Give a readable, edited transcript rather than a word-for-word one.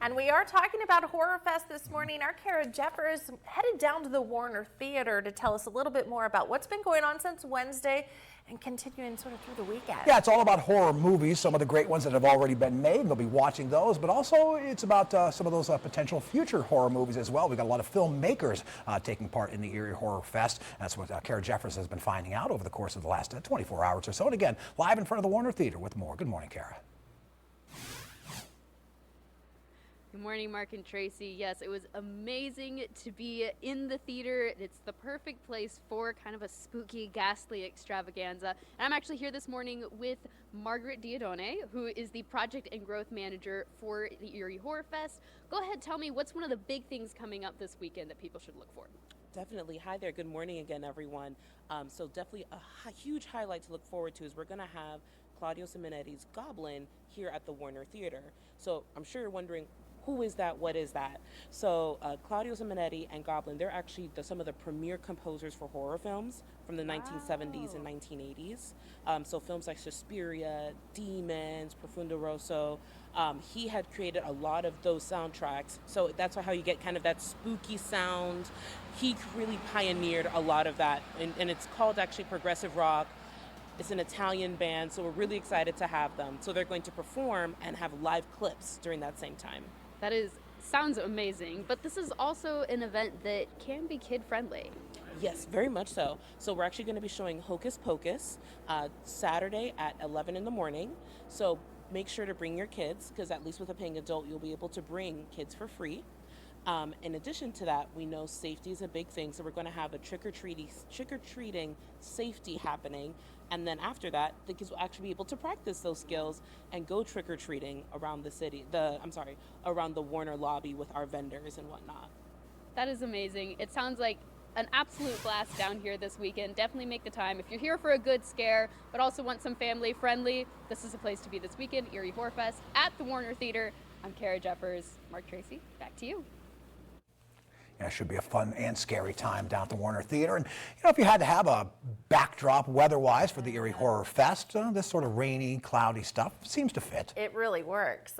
And we are talking about Horror Fest this morning. Our Kara Jeffers headed down to the Warner Theater to tell us a little bit more about what's been going on since Wednesday and continuing sort of through the weekend. Yeah, it's all about horror movies, some of the great ones that have already been made. They'll be watching those, but also it's about some of those potential future horror movies as well. We've got a lot of filmmakers taking part in the Eerie Horror Fest. That's what Kara Jeffers has been finding out over the course of the last 24 hours or so. And again, live in front of the Warner Theater with more. Good morning, Kara. Good morning, Mark and Tracy. Yes, it was amazing to be in the theater. It's the perfect place for kind of a spooky, ghastly extravaganza. And I'm actually here this morning with Margaret Diodone, who is the project and growth manager for the Eerie Horror Fest. Go ahead, tell me, what's one of the big things coming up this weekend that people should look for? Definitely. Hi there. Good morning again, everyone. So definitely a huge highlight to look forward to is we're going to have Claudio Simonetti's Goblin here at the Warner Theater. So I'm sure you're wondering, who is that? What is that? So Claudio Simonetti and Goblin, they're actually some of the premier composers for horror films from the 1970s and 1980s. So films like Suspiria, Demons, Profundo Rosso. He had created a lot of those soundtracks. So that's how you get kind of that spooky sound. He really pioneered a lot of that. And it's called actually progressive rock. It's an Italian band, so we're really excited to have them. So they're going to perform and have live clips during that same time. That sounds amazing, but this is also an event that can be kid-friendly. Yes, very much so. So we're actually going to be showing Hocus Pocus Saturday at 11 in the morning. So make sure to bring your kids, because at least with a paying adult, you'll be able to bring kids for free. In addition to that, we know safety is a big thing, so we're going to have a trick-or-treating safety happening. And then after that, the kids will actually be able to practice those skills and go trick-or-treating around around the Warner lobby with our vendors and whatnot. That is amazing. It sounds like an absolute blast down here this weekend. Definitely make the time. If you're here for a good scare, but also want some family friendly, this is the place to be this weekend, Eerie Horror Fest at the Warner Theater. I'm Kara Jeffers. Mark Tracy, back to you. Yeah, it should be a fun and scary time down at the Warner Theater. And, if you had to have a backdrop weather-wise for the Eerie Horror Fest, this sort of rainy, cloudy stuff seems to fit. It really works.